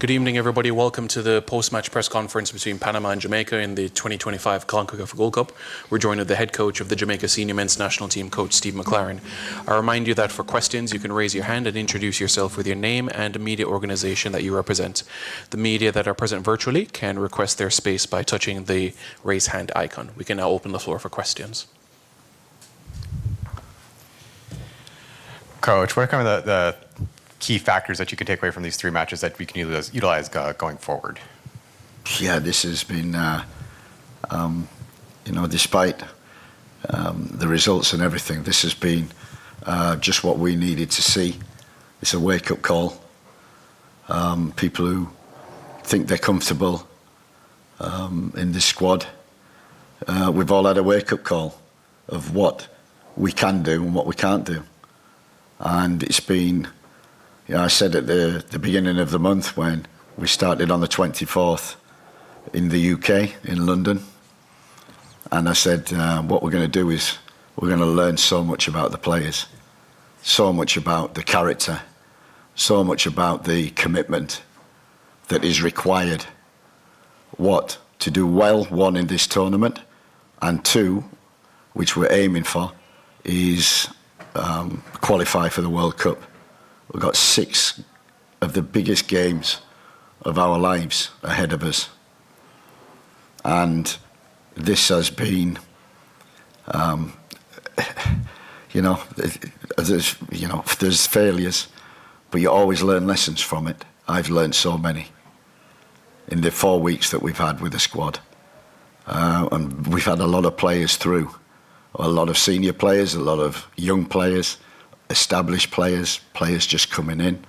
Good evening, everybody. Welcome to the post-match press conference between Panama and Jamaica in the 2025 CONCACAF Gold Cup. We're joined with the head coach of the Jamaica senior men's national team, Coach Steve McClaren. I remind you that for questions, you can raise your hand and introduce yourself with your name and media organization that you represent. The media that are present virtually can request their space by touching the raise hand icon. We can now open the floor for questions. Coach, what are kind of the key factors that you could take away from these three matches that we can utilize going forward? Yeah, this has been, despite the results and everything, this has been just what we needed to see. It's a wake-up call. People who think they're comfortable in this squad, we've all had a wake-up call of what we can do and what we can't do. And it's been, I said at the beginning of the month when we started on the 24th in the UK, in London, and I said what we're going to do is we're going to learn so much about the players, so much about the character, so much about the commitment that is required, to do well, one, in this tournament, and two, which we're aiming for, is qualify for the World Cup. We've got 6 of the biggest games of our lives ahead of us. And this has been, there's failures, but you always learn lessons from it. I've learned so many in the 4 weeks that we've had with the squad. And we've had a lot of players through, a lot of senior players, a lot of young players, established players just coming in.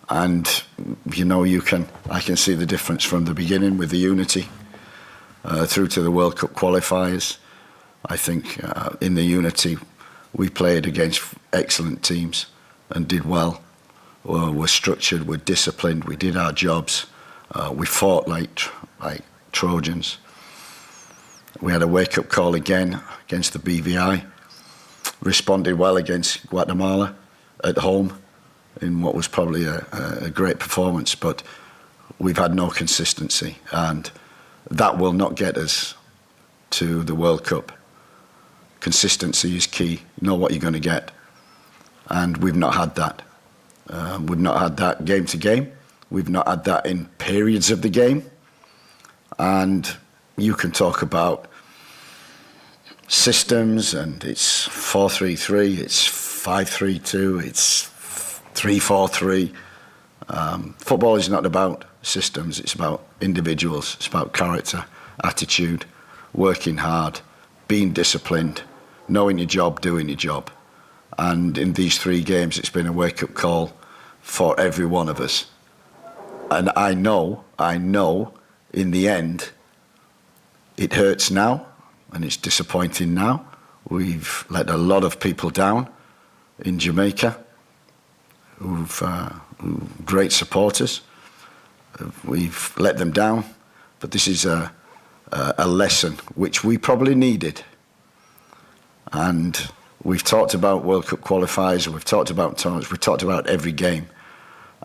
And, I can see the difference from the beginning with the unity through to the World Cup qualifiers. I think in the unity we played against excellent teams and did well. We're structured, we're disciplined, we did our jobs, we fought like Trojans. We had a wake-up call again against the BVI, responded well against Guatemala at home in what was probably a great performance, but we've had no consistency, and that will not get us to the World Cup. Consistency is key. You know what you're going to get, and we've not had that. We've not had that game to game. We've not had that in periods of the game, and you can talk about systems, and it's 4-3-3, it's 5-3-2, it's 3-4-3. Football is not about systems, it's about individuals, it's about character, attitude, working hard, being disciplined, knowing your job, doing your job. And in these 3 games, it's been a wake-up call for every one of us. And I know, in the end, it hurts now, and it's disappointing now. We've let a lot of people down in Jamaica, who've great supporters. We've let them down, but this is a lesson which we probably needed. And we've talked about World Cup qualifiers, we've talked about tournaments, we've talked about every game,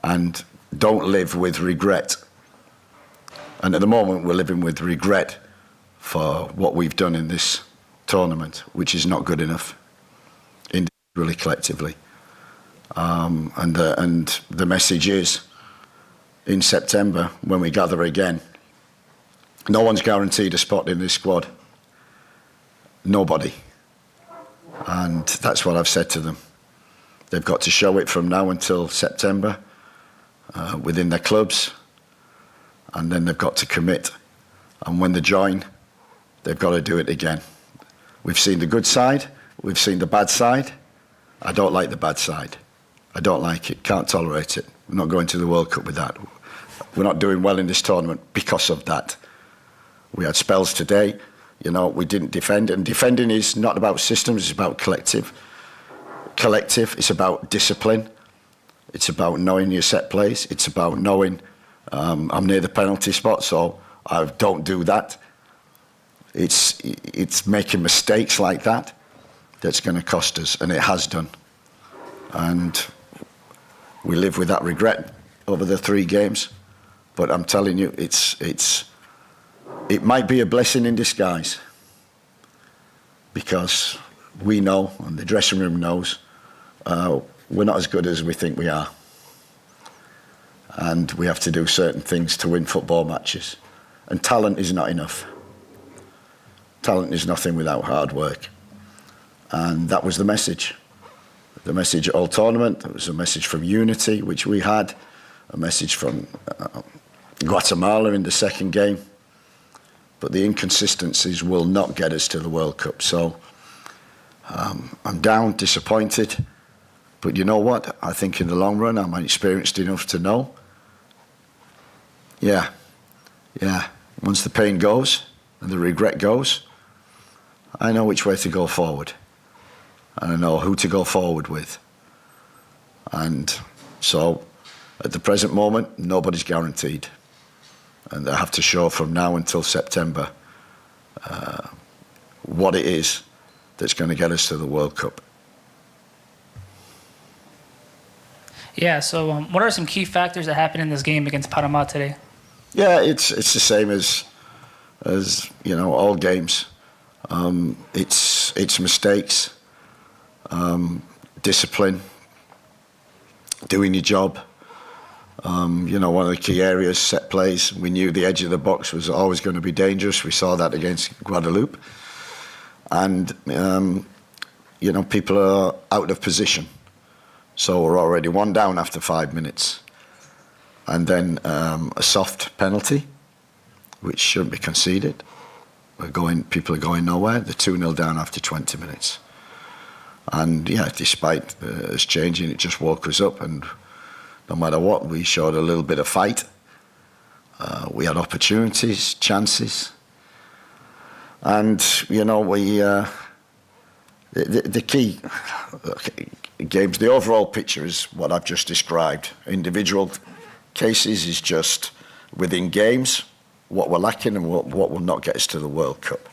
and don't live with regret. And at the moment, we're living with regret for what we've done in this tournament, which is not good enough, individually, collectively. And the message is, in September, when we gather again, no one's guaranteed a spot in this squad. Nobody. And that's what I've said to them. They've got to show it from now until September within their clubs, and then they've got to commit. And when they join, they've got to do it again. We've seen the good side, we've seen the bad side. I don't like the bad side. I don't like it, can't tolerate it. We're not going to the World Cup with that. We're not doing well in this tournament because of that. We had spells today, we didn't defend, and defending is not about systems, it's about collective. It's about discipline. It's about knowing your set plays. It's about knowing I'm near the penalty spot, so I don't do that. It's making mistakes like that that's going to cost us, and it has done. And we live with that regret over the 3 games. But I'm telling you, it might be a blessing in disguise, because we know, and the dressing room knows, we're not as good as we think we are. And we have to do certain things to win football matches. And talent is not enough. Talent is nothing without hard work. And that was the message. The message all tournament. It was a message from unity, which we had. A message from Guatemala in the second game. But the inconsistencies will not get us to the World Cup. So I'm down, disappointed. But you know what? I think in the long run, I'm experienced enough to know. Yeah. Once the pain goes and the regret goes, I know which way to go forward. And I know who to go forward with. And so, at the present moment, nobody's guaranteed. And they have to show from now until September what it is that's going to get us to the World Cup. Yeah, so what are some key factors that happened in this game against Panama today? Yeah, it's the same as all games. It's mistakes, discipline, doing your job. One of the key areas, set plays. We knew the edge of the box was always going to be dangerous. We saw that against Guadeloupe. And, people are out of position. So we're already one down after 5 minutes. And then a soft penalty, which shouldn't be conceded. People are going nowhere. They're 2-0 down after 20 minutes. And despite us changing, it just woke us up. And no matter what, we showed a little bit of fight. We had opportunities, chances. And, the key games, the overall picture is what I've just described. Individual cases is just within games, what we're lacking and what will not get us to the World Cup.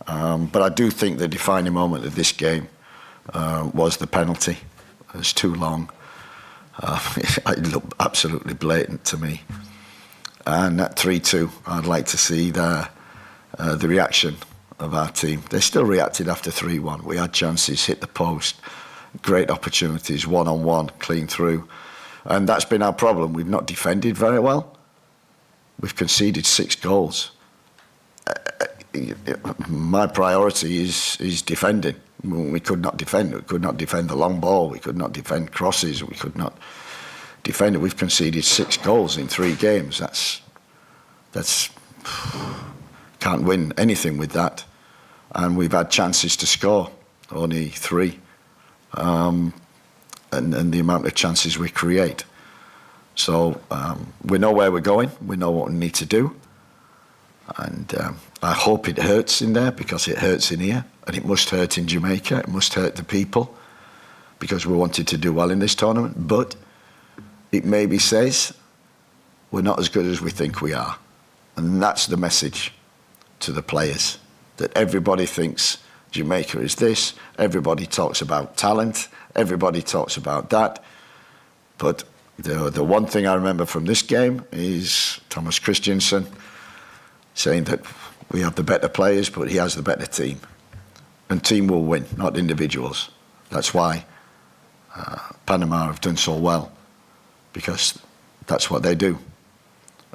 But I do think the defining moment of this game was the penalty. It was too long. It looked absolutely blatant to me. And at 3-2, I'd like to see the reaction of our team. They still reacted after 3-1. We had chances, hit the post, great opportunities, one-on-one, clean through. And that's been our problem. We've not defended very well. We've conceded 6 goals. My priority is defending. We could not defend. We could not defend the long ball. We could not defend crosses. We could not defend it. We've conceded 6 goals in 3 games. That's can't win anything with that. And we've had chances to score, only 3. And the amount of chances we create. So we know where we're going. We know what we need to do. And I hope it hurts in there, because it hurts in here. And it must hurt in Jamaica. It must hurt the people, because we wanted to do well in this tournament. But it maybe says we're not as good as we think we are. And that's the message to the players, that everybody thinks Jamaica is this. Everybody talks about talent. Everybody talks about that. But the one thing I remember from this game is Thomas Christiansen saying that we have the better players, but he has the better team. And team will win, not individuals. That's why Panama have done so well, because that's what they do.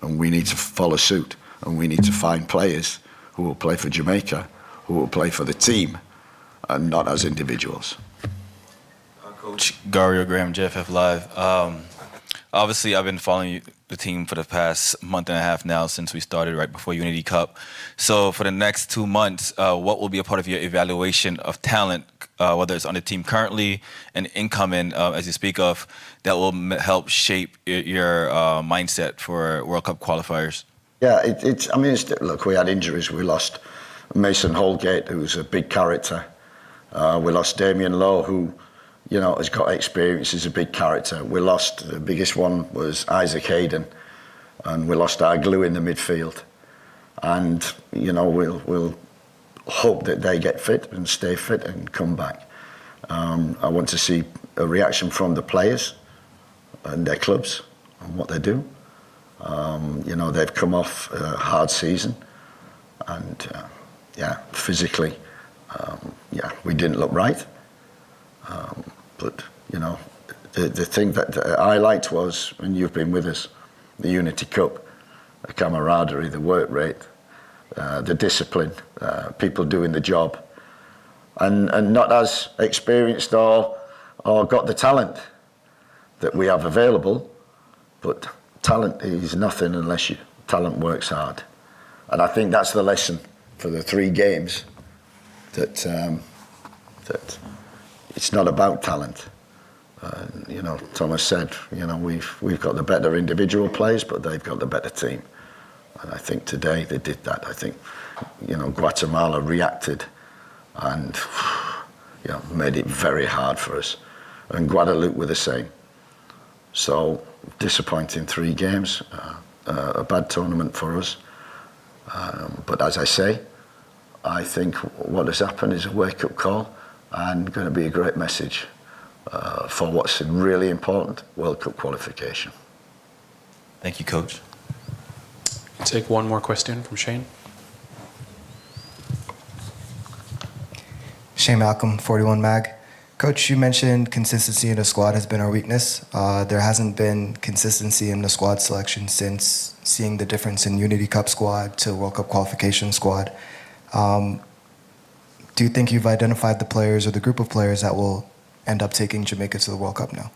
And we need to follow suit, and we need to find players who will play for Jamaica, who will play for the team, and not as individuals. Coach Gario Graham, JFF Live. Obviously, I've been following the team for the past month and a half now, since we started right before Unity Cup. So for the next 2 months, what will be a part of your evaluation of talent, whether it's on the team currently and incoming, as you speak of, that will help shape your mindset for World Cup qualifiers? Yeah, look, we had injuries. We lost Mason Holgate, who's a big character. We lost Damien Lowe, who has got experience, is a big character. We lost, the biggest one was Isaac Hayden, and we lost our glue in the midfield. And, we'll hope that they get fit and stay fit and come back. I want to see a reaction from the players and their clubs and what they do. They've come off a hard season, and physically, we didn't look right. But the thing that I liked was, when you've been with us, the Unity Cup, the camaraderie, the work rate, the discipline, people doing the job, and not as experienced or got the talent that we have available, but talent is nothing unless talent works hard. And I think that's the lesson for the 3 games, that it's not about talent. Thomas said, we've got the better individual players, but they've got the better team. And I think today they did that. I think, Guatemala reacted and, made it very hard for us. And Guadeloupe were the same. So, disappointing 3 games, a bad tournament for us. But as I say, I think what has happened is a wake-up call, and going to be a great message for what's really important, World Cup qualification. Thank you, Coach. Take one more question from Shane. Shane Malcolm, 41 Mag. Coach, you mentioned consistency in the squad has been our weakness. There hasn't been consistency in the squad selection since seeing the difference in Unity Cup squad to World Cup qualification squad. Do you think you've identified the players or the group of players that will end up taking Jamaica to the World Cup now?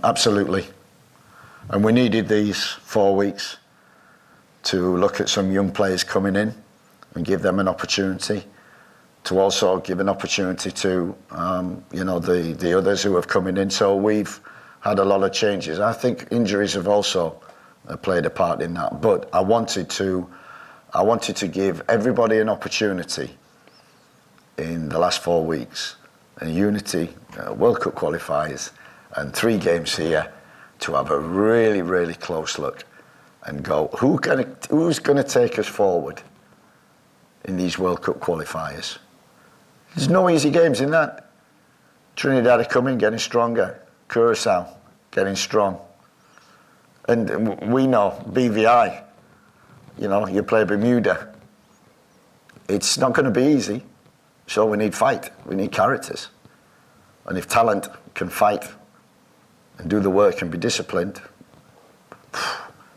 Absolutely. And we needed these 4 weeks to look at some young players coming in and give them an opportunity, to also give an opportunity to the others who have coming in. So we've had a lot of changes. I think injuries have also played a part in that. But I wanted to give everybody an opportunity in the last 4 weeks, and Unity, World Cup qualifiers, and 3 games here, to have a really, really close look and go, who's going to take us forward in these World Cup qualifiers? There's no easy games in that. Trinidad are coming, getting stronger. Curacao, getting strong. And we know, BVI, you play Bermuda. It's not going to be easy, so we need fight. We need characters. And if talent can fight and do the work and be disciplined,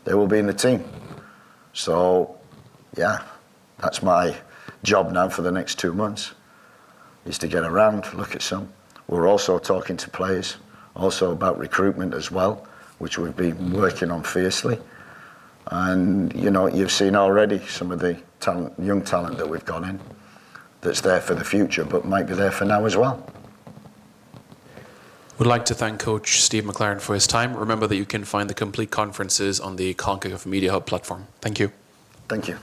they will be in the team. So, that's my job now for the next 2 months, is to get around, look at some. We're also talking to players, also about recruitment as well, which we've been working on fiercely. And, you've seen already some of the young talent that we've got in that's there for the future, but might be there for now as well. Would like to thank Coach Steve McClaren for his time. Remember that you can find the complete conferences on the CONCACAF Media Hub platform. Thank you. Thank you.